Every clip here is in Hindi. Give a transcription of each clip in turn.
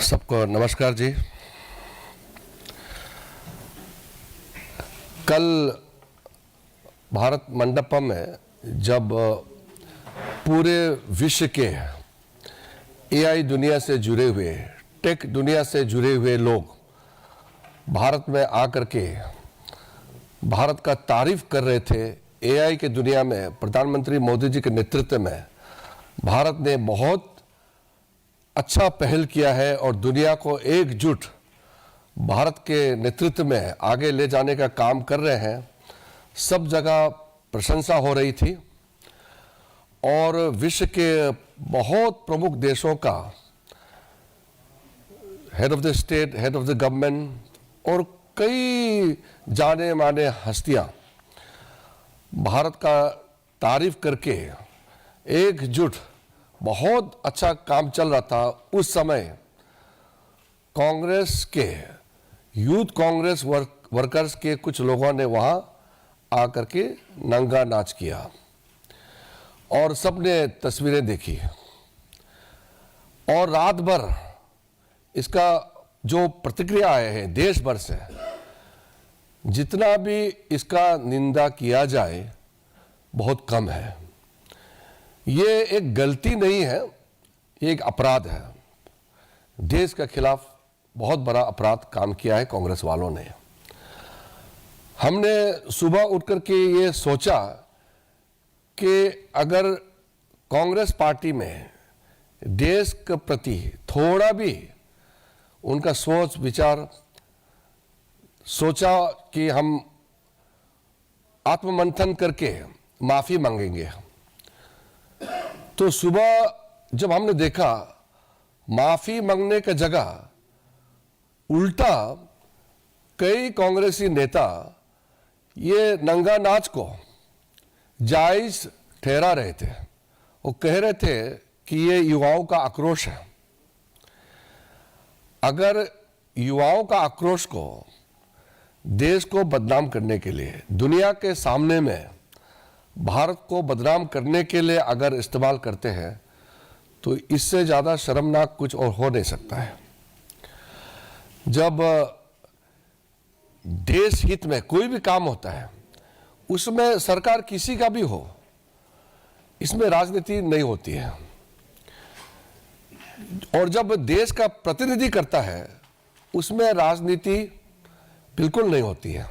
सबको नमस्कार जी। कल भारत मंडपम में जब पूरे विश्व के एआई दुनिया से जुड़े हुए, टेक दुनिया से जुड़े हुए लोग भारत में आकर के भारत का तारीफ कर रहे थे, एआई के दुनिया में प्रधानमंत्री मोदी जी के नेतृत्व में भारत ने बहुत अच्छा पहल किया है और दुनिया को एकजुट भारत के नेतृत्व में आगे ले जाने का काम कर रहे हैं। सब जगह प्रशंसा हो रही थी और विश्व के बहुत प्रमुख देशों का head of the state, head of the government और कई जाने माने हस्तियां भारत का तारीफ करके एकजुट बहुत अच्छा काम चल रहा था। उस समय कांग्रेस के यूथ कांग्रेस वर्कर्स के कुछ लोगों ने वहां आकर के नंगा नाच किया और सबने तस्वीरें देखी और रात भर इसका जो प्रतिक्रिया आए हैं देश भर से, जितना भी इसका निंदा किया जाए बहुत कम है। ये एक गलती नहीं है, ये एक अपराध है। देश के खिलाफ बहुत बड़ा अपराध काम किया है कांग्रेस वालों ने। हमने सुबह उठकर के ये सोचा कि अगर कांग्रेस पार्टी में देश के प्रति थोड़ा भी उनका सोच विचार, सोचा कि हम आत्ममंथन करके माफी मांगेंगे। तो सुबह जब हमने देखा माफी मांगने की जगह उल्टा कई कांग्रेसी नेता ये नंगा नाच को जायज ठहरा रहे थे। वो कह रहे थे कि ये युवाओं का आक्रोश है। अगर युवाओं का आक्रोश को देश को बदनाम करने के लिए, दुनिया के सामने में भारत को बदनाम करने के लिए अगर इस्तेमाल करते हैं तो इससे ज़्यादा शर्मनाक कुछ और हो नहीं सकता है। जब देश हित में कोई भी काम होता है उसमें सरकार किसी का भी हो, इसमें राजनीति नहीं होती है। और जब देश का प्रतिनिधि करता है उसमें राजनीति बिल्कुल नहीं होती है।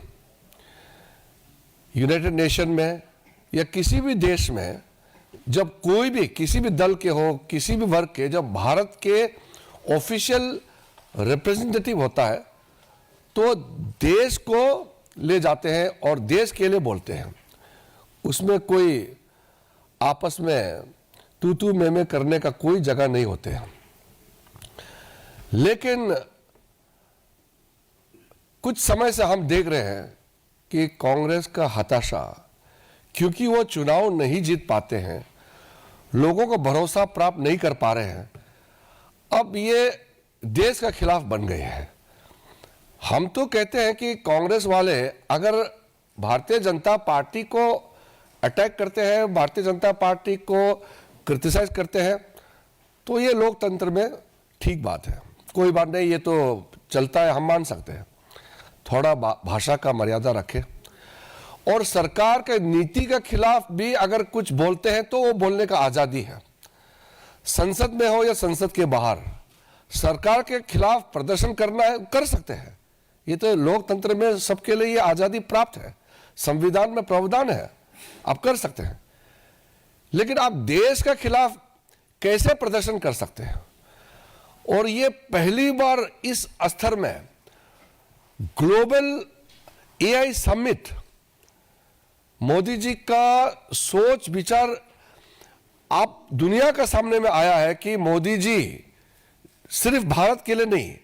यूनाइटेड नेशन में या किसी भी देश में जब कोई भी किसी भी दल के हो, किसी भी वर्ग के, जब भारत के ऑफिशियल रिप्रेजेंटेटिव होता है तो देश को ले जाते हैं और देश के लिए बोलते हैं। उसमें कोई आपस में तू तू मैं करने का कोई जगह नहीं होते हैं। लेकिन कुछ समय से हम देख रहे हैं कि कांग्रेस का हताशा, क्योंकि वो चुनाव नहीं जीत पाते हैं, लोगों को भरोसा प्राप्त नहीं कर पा रहे हैं, अब ये देश का खिलाफ बन गए हैं। हम तो कहते हैं कि कांग्रेस वाले अगर भारतीय जनता पार्टी को अटैक करते हैं, भारतीय जनता पार्टी को क्रिटिसाइज करते हैं तो ये लोकतंत्र में ठीक बात है, कोई बात नहीं, ये तो चलता है, हम मान सकते हैं। थोड़ा भाषा का मर्यादा रखें और सरकार के नीति के खिलाफ भी अगर कुछ बोलते हैं तो वो बोलने का आजादी है। संसद में हो या संसद के बाहर सरकार के खिलाफ प्रदर्शन करना है, कर सकते हैं। ये तो लोकतंत्र में सबके लिए ये आजादी प्राप्त है, संविधान में प्रावधान है, आप कर सकते हैं। लेकिन आप देश के खिलाफ कैसे प्रदर्शन कर सकते हैं? और ये पहली बार इस स्तर में global AI summit, Modi ji का सोच विचार आप दुनिया के सामने में आया है कि मोदी जी सिर्फ भारत के लिए नहीं,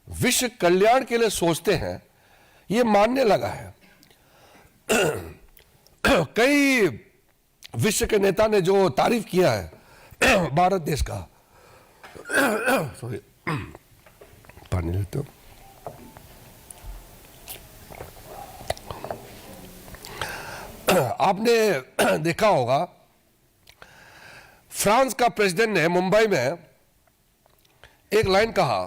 विश्व कल्याण के लिए सोचते हैं, ये मानने लगा है। कई विश्व के नेता ने जो तारीफ किया है भारत देश का सॉरी पानी लेते हो। आपने देखा होगा फ्रांस का प्रेसिडेंट ने मुंबई में एक लाइन कहा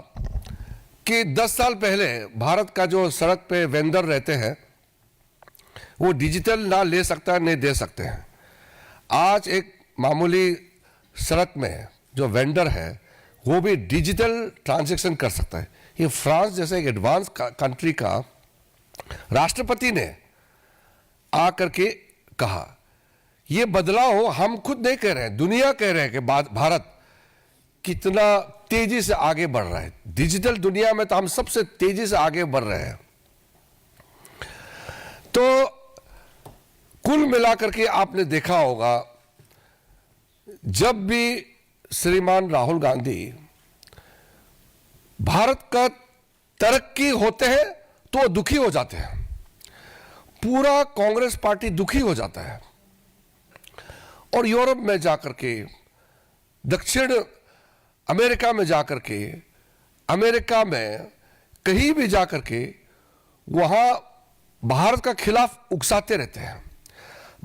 कि 10 साल पहले भारत का जो सड़क पे वेंडर रहते हैं वो डिजिटल ना ले सकता है, नहीं दे सकते हैं। आज एक मामूली सड़क में जो वेंडर है वो भी डिजिटल ट्रांजैक्शन कर सकता है। ये फ्रांस जैसे एक एडवांस कंट्री का राष्ट्रपति ने आकर के कहा। ये बदलाव हम खुद नहीं कह रहे हैं, दुनिया कह रहे हैं कि भारत कितना तेजी से आगे बढ़ रहा है। डिजिटल दुनिया में तो हम सबसे तेजी से आगे बढ़ रहे हैं। तो कुल मिलाकर के आपने देखा होगा, जब भी श्रीमान राहुल गांधी भारत का तरक्की होते हैं तो वो दुखी हो जाते हैं, पूरा कांग्रेस पार्टी दुखी हो जाता है। और यूरोप में जाकर के, दक्षिण अमेरिका में जाकर के, अमेरिका में कहीं भी जाकर के वहां भारत का खिलाफ उकसाते रहते हैं,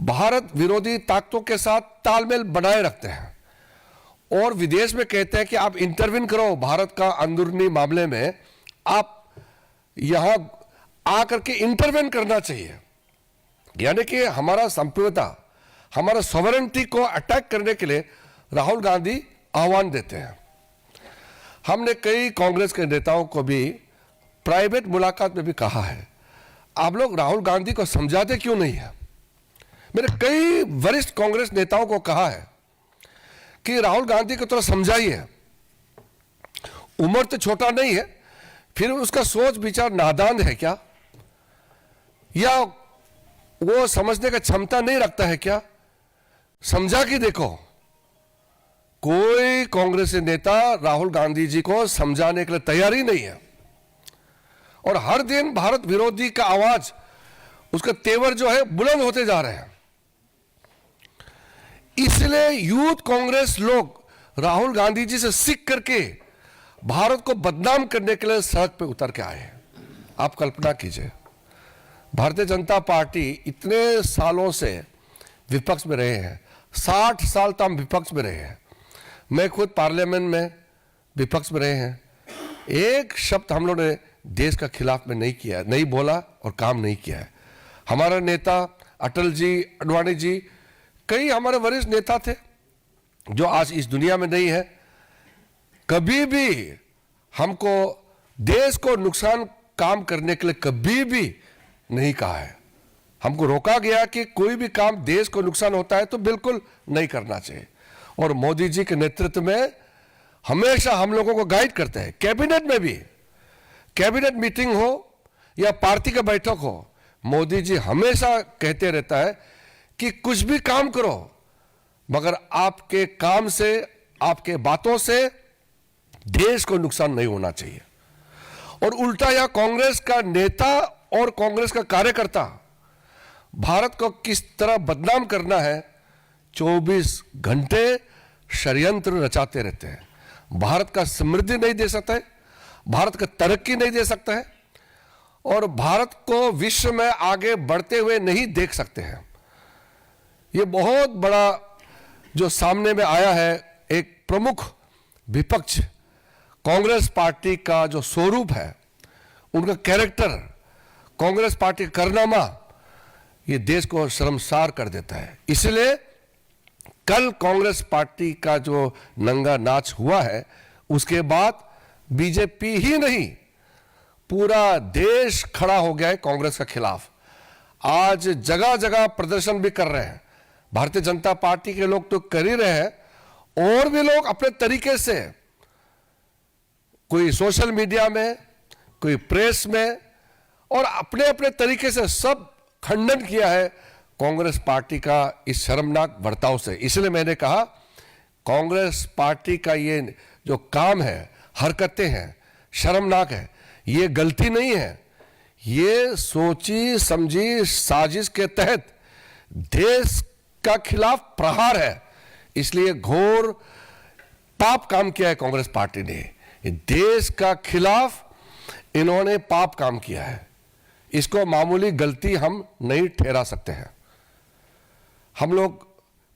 भारत विरोधी ताकतों के साथ तालमेल बनाए रखते हैं और विदेश में कहते हैं कि आप इंटरवीन करो भारत का अंदरूनी मामले में, आप यहां आकर के इंटरवीन करना चाहिए। यानी कि हमारा संप्रभुता, हमारा सॉवरेनिटी को अटैक करने के लिए राहुल गांधी आह्वान देते हैं। हमने कई कांग्रेस के नेताओं को भी प्राइवेट मुलाकात में भी कहा है, आप लोग राहुल गांधी को समझाते क्यों नहीं है। मैंने कई वरिष्ठ कांग्रेस नेताओं को कहा है कि राहुल गांधी को थोड़ा समझाइए, उम्र तो छोटा नहीं है, फिर उसका सोच विचार नादान है क्या, या वो समझने का क्षमता नहीं रखता है क्या, समझा कि देखो। कोई कांग्रेसी नेता राहुल गांधी जी को समझाने के लिए तैयार ही नहीं है और हर दिन भारत विरोधी का आवाज, उसका तेवर जो है बुलंद होते जा रहे हैं। इसलिए यूथ कांग्रेस लोग राहुल गांधी जी से सीख करके भारत को बदनाम करने के लिए सड़क पे उतर के आए। आप कल्पना कीजिए, भारतीय जनता पार्टी इतने सालों से विपक्ष में रहे हैं, 60 साल तक हम विपक्ष में रहे हैं। मैं खुद पार्लियामेंट में विपक्ष में रहे हैं, एक शब्द हम लोग ने देश का खिलाफ में नहीं किया, नहीं बोला और काम नहीं किया है। हमारा नेता अटल जी, अडवाणी जी, कई हमारे वरिष्ठ नेता थे जो आज इस दुनिया में नहीं है, कभी भी हमको देश को नुकसान काम करने के लिए कभी भी नहीं कहा है। हमको रोका गया कि कोई भी काम देश को नुकसान होता है तो बिल्कुल नहीं करना चाहिए। और मोदी जी के नेतृत्व में हमेशा हम लोगों को गाइड करते हैं। कैबिनेट में भी, कैबिनेट मीटिंग हो या पार्टी का बैठक हो, मोदी जी हमेशा कहते रहता है कि कुछ भी काम करो मगर आपके काम से, आपके बातों से देश को नुकसान नहीं होना चाहिए। और उल्टा या कांग्रेस का नेता और कांग्रेस का कार्यकर्ता भारत को किस तरह बदनाम करना है 24 घंटे षड्यंत्र रचाते रहते हैं। भारत का समृद्धि नहीं दे सकता है, भारत का तरक्की नहीं दे सकता है और भारत को विश्व में आगे बढ़ते हुए नहीं देख सकते हैं। ये बहुत बड़ा जो सामने में आया है, एक प्रमुख विपक्ष कांग्रेस पार्टी का जो स्वरूप है, उनका कैरेक्टर, कांग्रेस पार्टी का कारनामा, ये देश को शर्मसार कर देता है। इसलिए कल कांग्रेस पार्टी का जो नंगा नाच हुआ है, उसके बाद बीजेपी ही नहीं पूरा देश खड़ा हो गया है कांग्रेस के खिलाफ। आज जगह जगह प्रदर्शन भी कर रहे हैं। भारतीय जनता पार्टी के लोग तो कर ही रहे हैं, और भी लोग अपने तरीके से, कोई सोशल मीडिया में, कोई प्रेस में, और अपने अपने तरीके से सब खंडन किया है कांग्रेस पार्टी का इस शर्मनाक बर्ताव से। इसलिए मैंने कहा कांग्रेस पार्टी का ये जो काम है, हरकतें हैं, शर्मनाक है। ये गलती नहीं है, ये सोची समझी साजिश के तहत देश का खिलाफ प्रहार है। इसलिए घोर पाप काम किया है कांग्रेस पार्टी ने। देश का खिलाफ इन्होंने पाप काम किया है, इसको मामूली गलती हम नहीं ठहरा सकते हैं। हम लोग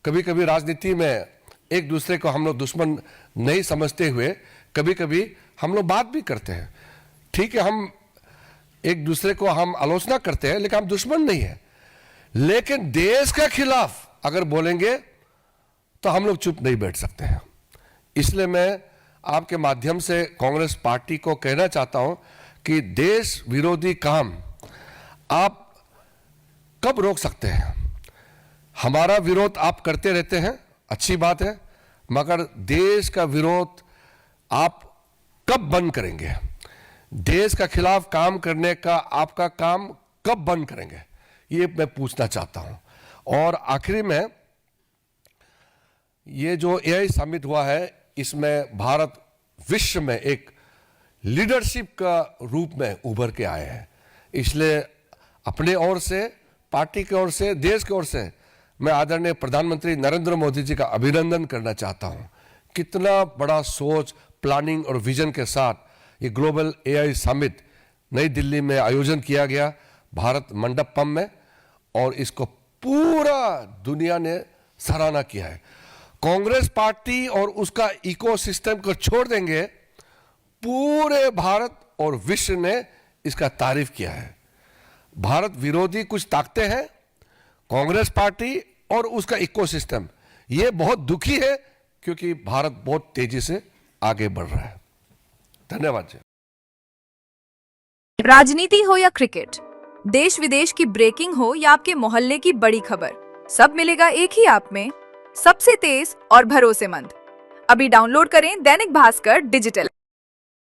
कभी कभी राजनीति में एक दूसरे को हम लोग दुश्मन नहीं समझते हुए कभी कभी हम लोग बात भी करते हैं। ठीक है, हम एक दूसरे को हम आलोचना करते हैं, लेकिन हम दुश्मन नहीं है। लेकिन देश के खिलाफ अगर बोलेंगे तो हम लोग चुप नहीं बैठ सकते हैं। इसलिए मैं आपके माध्यम से कांग्रेस पार्टी को कहना चाहता हूं कि देश विरोधी काम आप कब रोक सकते हैं? हमारा विरोध आप करते रहते हैं, अच्छी बात है, मगर देश का विरोध आप कब बंद करेंगे? देश का खिलाफ काम करने का आपका काम कब बंद करेंगे, ये मैं पूछना चाहता हूं। और आखिरी में, ये जो एआई समिट हुआ है, इसमें भारत विश्व में एक लीडरशिप का रूप में उभर के आए हैं। इसलिए अपने ओर से, पार्टी की ओर से, देश की ओर से मैं आदरणीय प्रधानमंत्री नरेंद्र मोदी जी का अभिनंदन करना चाहता हूं। कितना बड़ा सोच, प्लानिंग और विजन के साथ ये ग्लोबल एआई समिट नई दिल्ली में आयोजन किया गया, भारत मंडपम में, और इसको पूरा दुनिया ने सराहना किया है। कांग्रेस पार्टी और उसका इकोसिस्टम को छोड़ देंगे, पूरे भारत और विश्व ने इसका तारीफ किया है। भारत विरोधी कुछ ताकतें हैं, कांग्रेस पार्टी और उसका इकोसिस्टम, ये बहुत दुखी है क्योंकि भारत बहुत तेजी से आगे बढ़ रहा है। धन्यवाद जी। राजनीति हो या क्रिकेट, देश विदेश की ब्रेकिंग हो या आपके मोहल्ले की बड़ी खबर, सब मिलेगा एक ही ऐप में, सबसे तेज और भरोसेमंद। अभी डाउनलोड करें दैनिक भास्कर डिजिटल।